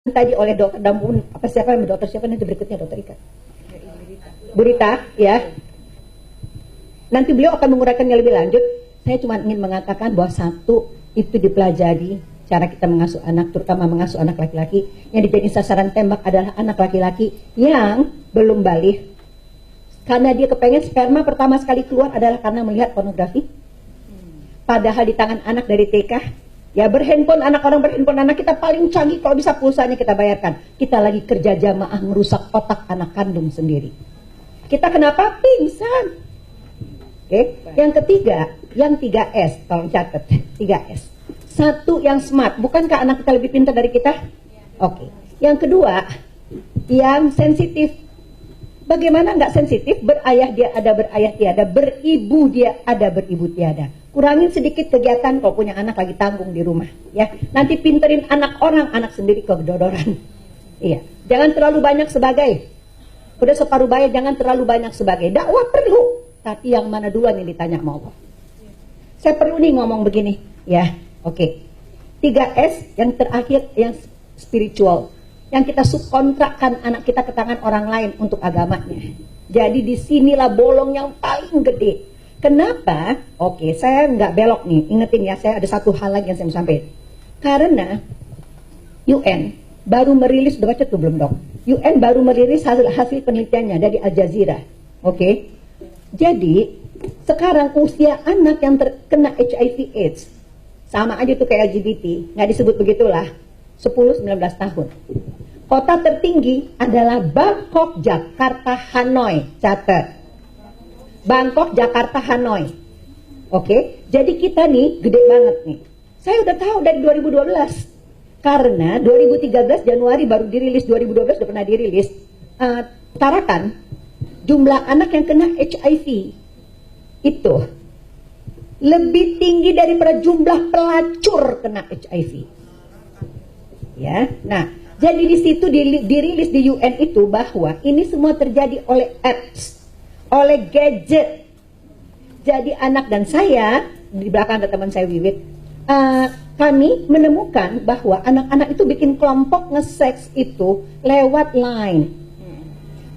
tadi oleh dokter Damun, dokter siapa nanti berikutnya, dokter Ika, Bu Rita, ya. Nanti beliau akan menguraikannya lebih lanjut. Saya cuma ingin mengatakan bahwa satu itu dipelajari cara kita mengasuh anak, terutama mengasuh anak laki-laki. Yang dijadiin sasaran tembak adalah anak laki-laki yang belum balik, karena dia kepengen sperma pertama sekali keluar adalah karena melihat pornografi. Padahal di tangan anak dari TK, ya berhandphone, anak orang berhandphone, anak kita paling canggih, kalau bisa pulsanya kita bayarkan. Kita lagi kerja jamaah merusak otak anak kandung sendiri. Kita kenapa? Pingsan. Oke. Yang ketiga, yang 3S, tolong catat, 3S. Satu, yang smart. Bukankah anak kita lebih pintar dari kita? Oke. Yang kedua, yang sensitif. Bagaimana nggak sensitif? Berayah dia ada, berayah tiada. Beribu dia ada, beribu tiada. Kurangin sedikit kegiatan kalau punya anak lagi tanggung di rumah, ya. Nanti pinterin anak orang, anak sendiri kedodoran. Iya. Jangan terlalu banyak sebagai. Udah separuh bayar, jangan terlalu banyak sebagai. Dakwah perlu, tapi yang mana duluan yang ditanya sama Allah. Saya perlu nih ngomong begini, ya. Oke. 3S yang terakhir, yang spiritual. Yang kita subkontrakkan anak kita ke tangan orang lain untuk agamanya. Jadi disinilah bolong yang paling gede. Kenapa? Oke, saya nggak belok nih. Ingetin ya, saya ada satu hal lagi yang saya mau sampaikan. Karena UN baru merilis, udah baca tuh belum dok? UN baru merilis hasil penelitiannya dari Al Jazeera. Oke. Jadi sekarang usia anak yang terkena HIV/AIDS sama aja tuh kayak LGBT, nggak disebut begitulah, 10-19 tahun. Kota tertinggi adalah Bangkok, Jakarta, Hanoi. Catat. Bangkok, Jakarta, Hanoi. Oke, jadi kita nih gede banget nih. Saya udah tahu dari 2012. Karena 2013 Januari baru dirilis, 2012 udah pernah dirilis. Tarakan jumlah anak yang kena HIV itu lebih tinggi daripada jumlah pelacur kena HIV. Ya, nah, jadi di situ dirilis di UN itu bahwa ini semua terjadi oleh apps, oleh gadget. Jadi anak dan saya, di belakang ada teman saya Wiwit, kami menemukan bahwa anak-anak itu bikin kelompok nge-seks itu lewat line,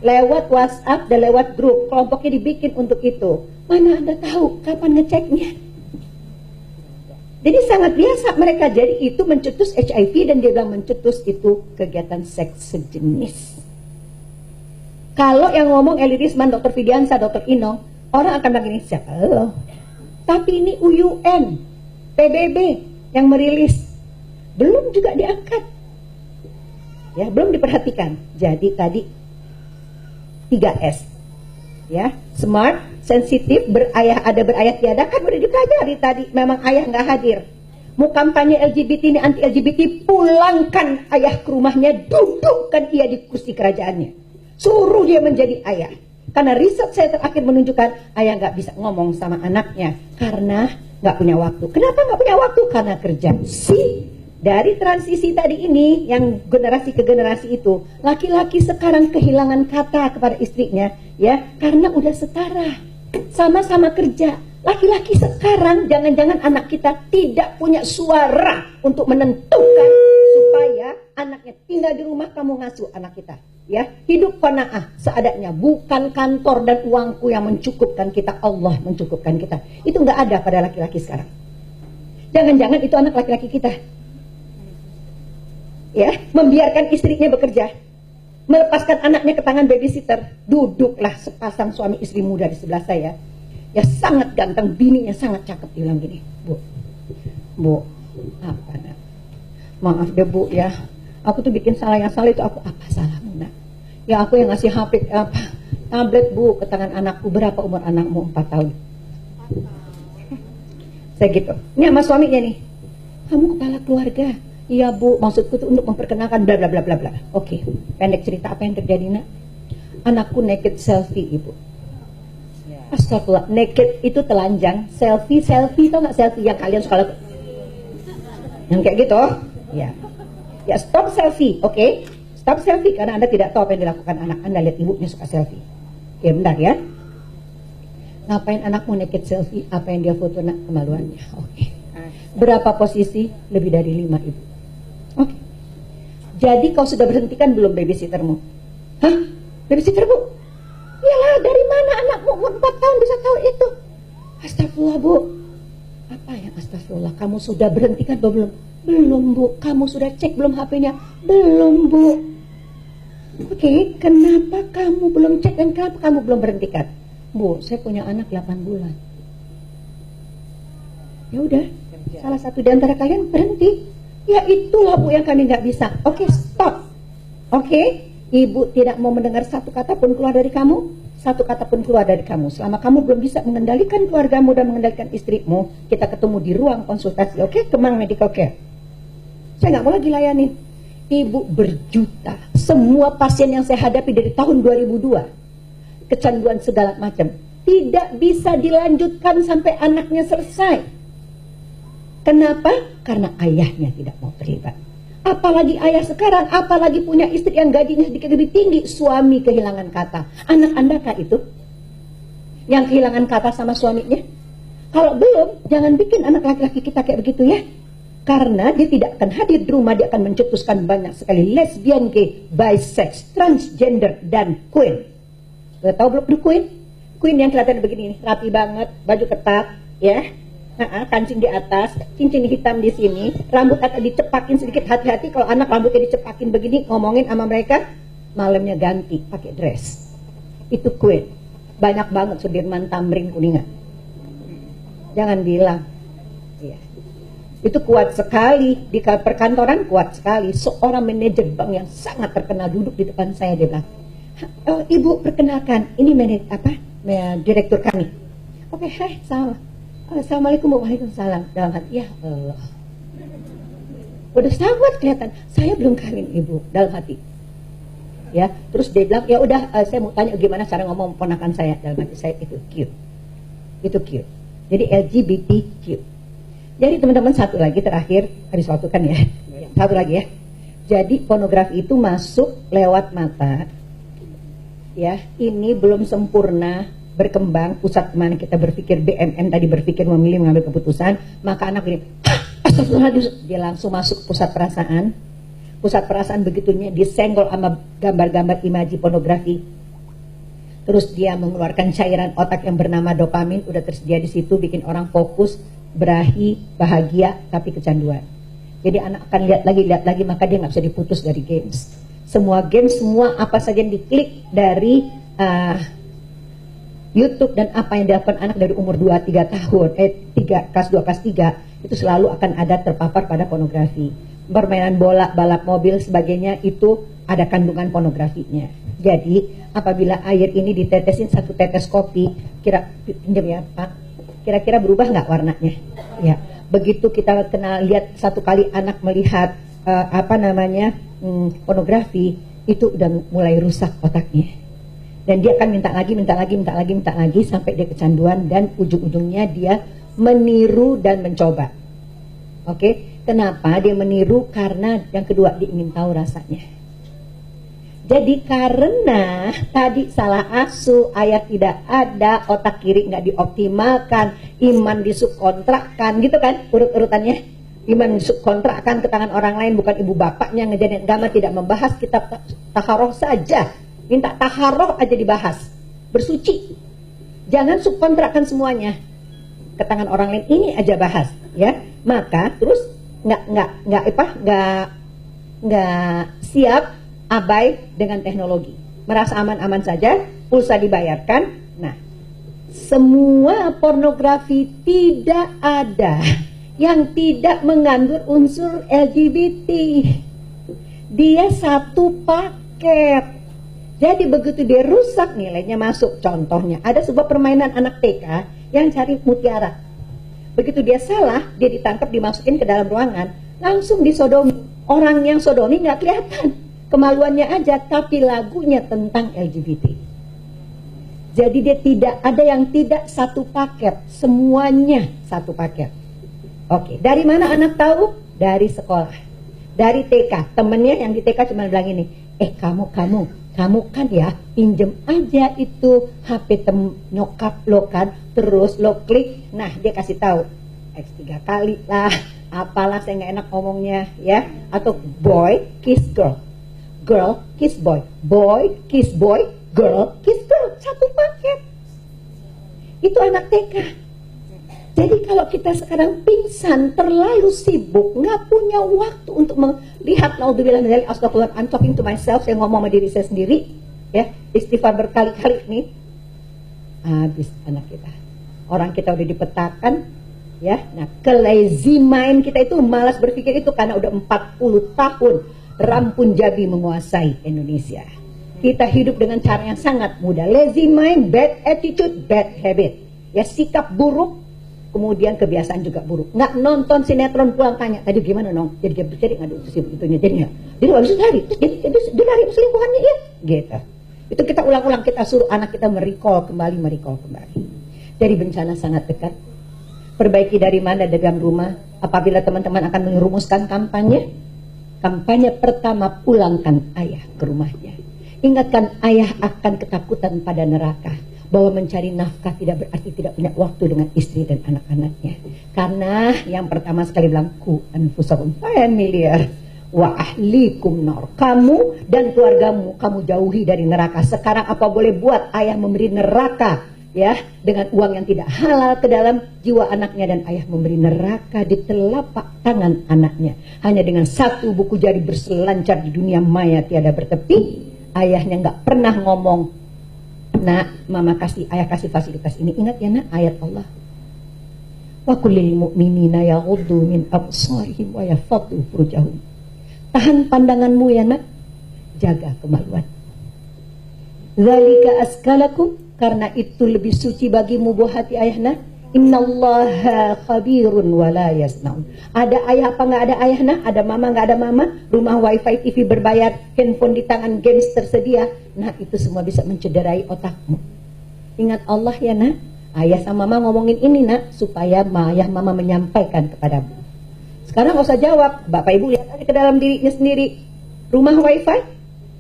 lewat WhatsApp dan lewat grup. Kelompoknya dibikin untuk itu. Mana Anda tahu kapan ngeceknya? Jadi sangat biasa mereka. Jadi itu mencetus HIV, dan dia bilang mencetus itu kegiatan seks sejenis. Kalau yang ngomong Eli Risman, Dr. Fidiansa, Dr. Inong, orang akan bilang ini siapa lo? Tapi ini UN, PBB yang merilis, belum juga diangkat, ya, belum diperhatikan. Jadi tadi 3S, ya, smart, sensitif, berayah ada, berayah tiada, kan udah dipelajari tadi. Memang ayah nggak hadir. Mau kampanye LGBT ini, anti LGBT, pulangkan ayah ke rumahnya, dudukkan ia di kursi kerajaannya. Suruh dia menjadi ayah. Karena riset saya terakhir menunjukkan ayah nggak bisa ngomong sama anaknya karena nggak punya waktu. Kenapa nggak punya waktu? Karena kerja. Dari transisi tadi ini, yang generasi ke generasi itu, laki-laki sekarang kehilangan kata kepada istrinya, ya, karena udah setara, sama-sama kerja. Laki-laki sekarang, jangan-jangan anak kita tidak punya suara untuk menentukan supaya anaknya tinggal di rumah, kamu ngasuh anak kita. Ya, hidup qanaah seadanya, bukan kantor dan uangku yang mencukupkan kita, Allah mencukupkan kita. Itu nggak ada pada laki-laki sekarang. Jangan-jangan itu anak laki-laki kita, ya, membiarkan istrinya bekerja, melepaskan anaknya ke tangan babysitter. Duduklah sepasang suami istri muda di sebelah saya, ya, sangat ganteng, bininya sangat cakep. Bilang gini, bu, apa nak? Maaf deh bu, ya, aku tuh bikin salah, yang salah itu aku. Apa salahmu nak? Ya aku yang ngasih HP, tablet bu ke tangan anakku. Berapa umur anakmu? 4 tahun. Saya gitu. Ini sama suaminya nih, kamu kepala keluarga. Iya bu, maksudku tuh untuk memperkenalkan bla bla bla bla bla. Oke, pendek cerita, apa yang terjadi nak? Anakku naked selfie ibu. Astagfirullah, naked itu telanjang, selfie tau nggak selfie yang kalian suka lakukan? Yang kayak gitu, ya. Ya, stop selfie, oke? Stop selfie karena Anda tidak tahu apa yang dilakukan anak Anda. Lihat ibunya suka selfie. Oke, bentar ya. Ngapain anakmu naked selfie? Apa yang dia foto nak? Kemaluannya. Oke. Berapa posisi? Lebih dari 5 ibu. Oke. Jadi kau sudah berhentikan belum babysittermu? Hah? Babysitter Bu? Iyalah, dari mana anakmu umur 4 tahun bisa tahu itu? Astagfirullah Bu. Apa yang astagfirullah? Kamu sudah berhentikan belum? Belum Bu. Kamu sudah cek belum HP-nya? Belum Bu. Oke, kenapa kamu belum cek dan kenapa kamu belum berhentikan? Bu, saya punya anak 8 bulan. Ya udah, salah satu di antara kalian berhenti. Ya itulah Bu yang kami nggak bisa. Oke, stop. Oke, Ibu tidak mau mendengar satu kata pun keluar dari kamu, satu kata pun keluar dari kamu. Selama kamu belum bisa mengendalikan keluargamu dan mengendalikan istrimu, kita ketemu di ruang konsultasi. Oke, Kemang Medical Care. Saya nggak mau lagi layanin. Ibu berjuta, semua pasien yang saya hadapi dari tahun 2002, kecanduan segala macam, tidak bisa dilanjutkan sampai anaknya selesai. Kenapa? Karena ayahnya tidak mau terlibat. Apalagi ayah sekarang, apalagi punya istri yang gajinya sedikit lebih tinggi, suami kehilangan kata. Anak Anda kah itu yang kehilangan kata sama suaminya? Kalau belum, jangan bikin anak laki-laki kita kayak begitu ya. Karena dia tidak akan hadir di rumah, dia akan mencetuskan banyak sekali lesbian, gay, bisex, transgender, dan queer. Sudah tahu belum the queen? Queen yang kelihatan begini, rapi banget, baju ketat, ya, kancing di atas, cincin hitam di sini, rambut akan dicepakin sedikit, hati-hati kalau anak rambutnya dicepakin begini, ngomongin sama mereka, malamnya ganti, pakai dress. Itu queen. Banyak banget Sudirman Tamrin Kuningan. Jangan bilang. Ya. Itu kuat sekali, di perkantoran kuat sekali. Seorang manajer bank yang sangat terkenal duduk di depan saya, dia bilang, Ibu perkenalkan, ini direktur kami. Oke, hai, salam. Assalamualaikum, waalaikumsalam. Dalam hati, ya Allah, udah sangat kelihatan saya belum kawin Ibu, dalam hati. Ya, terus dia bilang, ya udah, saya mau tanya gimana cara ngomong ponakan saya. Dalam hati saya, itu cute. Jadi LGBTQ. Jadi teman-teman, satu lagi terakhir, habis waktu kan ya, satu lagi ya. Jadi pornografi itu masuk lewat mata, ya. Ini belum sempurna berkembang. Pusat mana kita berpikir, BMN tadi berpikir memilih mengambil keputusan, maka anak ini, dia langsung masuk pusat perasaan. Pusat perasaan begitunya disenggol sama gambar-gambar imaji pornografi. Terus dia mengeluarkan cairan otak yang bernama dopamin, udah tersedia di situ, bikin orang fokus, berahi, bahagia, tapi kecanduan. Jadi anak akan lihat lagi, maka dia nggak bisa diputus dari games. Semua games, semua apa saja yang diklik dari YouTube dan apa yang dilakukan anak dari umur 2-3 tahun, kelas 2, kelas 3, itu selalu akan ada terpapar pada pornografi. Permainan bola, balap mobil, sebagainya, itu ada kandungan pornografinya. Jadi apabila air ini ditetesin 1 tetes kopi, pinjam ya Pak, kira-kira berubah nggak warnanya? Ya, begitu kita lihat satu kali anak melihat pornografi, itu udah mulai rusak otaknya, dan dia akan minta lagi sampai dia kecanduan dan ujung-ujungnya dia meniru dan mencoba. Oke, kenapa dia meniru? Karena yang kedua, dia ingin tahu rasanya. Jadi karena tadi salah asuh, ayah tidak ada, otak kiri nggak dioptimalkan, iman disubkontrakkan, gitu kan urut-urutannya. Iman disubkontrakkan ke tangan orang lain, bukan ibu bapaknya. Ngejadiin agama tidak membahas kitab taharoh saja, minta taharoh aja dibahas, bersuci. Jangan subkontrakkan semuanya ke tangan orang lain, ini aja bahas, ya. Maka terus nggak siap abai dengan teknologi, merasa aman-aman saja, pulsa dibayarkan. Nah, semua pornografi tidak ada yang tidak mengandung unsur LGBT. Dia satu paket. Jadi begitu dia rusak, nilainya masuk. Contohnya, ada sebuah permainan anak TK yang cari mutiara. Begitu dia salah, dia ditangkap, dimasukin ke dalam ruangan, langsung disodomi. Orang yang sodomi nggak kelihatan, kemaluannya aja, tapi lagunya tentang LGBT. Jadi dia tidak ada yang tidak satu paket, semuanya satu paket. Oke, dari mana anak tahu? Dari sekolah, dari TK. Temennya yang di TK cuma bilang ini, kamu kan ya, pinjem aja itu HP nyokap lo kan, terus lo klik, nah dia kasih tahu X 3 kali lah, apalah saya nggak enak ngomongnya ya, atau boy kiss girl, girl kiss boy, kiss boy, girl kiss girl, satu paket. Itu anak TK. Jadi kalau kita sekarang pingsan, terlalu sibuk, nggak punya waktu untuk melihat, naudzubillah dari astagfirullah, I'm talking to myself, saya ngomong sama diri saya sendiri, ya, istighfar berkali-kali nih, habis anak kita. Orang kita udah dipetakan, ya. Nah, lazy mind kita itu malas berpikir itu karena udah 40 tahun Rampun Jabi menguasai Indonesia. Kita hidup dengan cara yang sangat mudah. Lazy mind, bad attitude, bad habit. Ya, sikap buruk, kemudian kebiasaan juga buruk. Nggak nonton sinetron pulang tanya, tadi gimana nong? Jadi ngadu itunya, jadi nggak. Jadi habis itu lari, jadi dia lari selingkuhannya ya, gitu. Itu kita ulang-ulang, kita suruh anak kita merecall kembali. Jadi bencana sangat dekat. Perbaiki dari mana? Dalam rumah. Apabila teman-teman akan merumuskan kampanye pertama, pulangkan ayah ke rumahnya. Ingatkan ayah akan ketakutan pada neraka, bahwa mencari nafkah tidak berarti tidak punya waktu dengan istri dan anak-anaknya. Karena yang pertama sekali bilang, ku anfusakum familiar wa ahlikum nar. Kamu dan keluargamu kamu jauhi dari neraka. Sekarang apa boleh buat ayah memberi neraka, ya, dengan uang yang tidak halal ke dalam jiwa anaknya, dan ayah memberi neraka di telapak tangan anaknya. Hanya dengan satu buku jari berselancar di dunia maya tiada bertepi. Ayahnya nggak pernah ngomong, nak, mama kasih, ayah kasih fasilitas ini. Ingat ya nak, ayat Allah. Wa kullil mu'minina yaghuddu min absarihim wa yahfadhu furujahum. Tahan pandanganmu ya nak, jaga kemaluan. Dzalika askalakum, karena itu lebih suci bagimu buah hati ayahna. Innallaha khabirun wala yasnaun. Ada ayah apa nggak ada ayahna? Ada mama nggak ada mama? Rumah wifi, TV berbayar, handphone di tangan, games tersedia. Nah, itu semua bisa mencederai otakmu. Ingat Allah ya nak. Ayah sama mama ngomongin ini nak, supaya ayah mama menyampaikan kepadamu. Sekarang nggak usah jawab. Bapak ibu lihat aja ke dalam dirinya sendiri. Rumah wifi,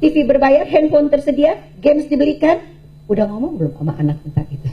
TV berbayar, handphone tersedia, games dibelikan. Udah ngomong belum sama anak tentang itu?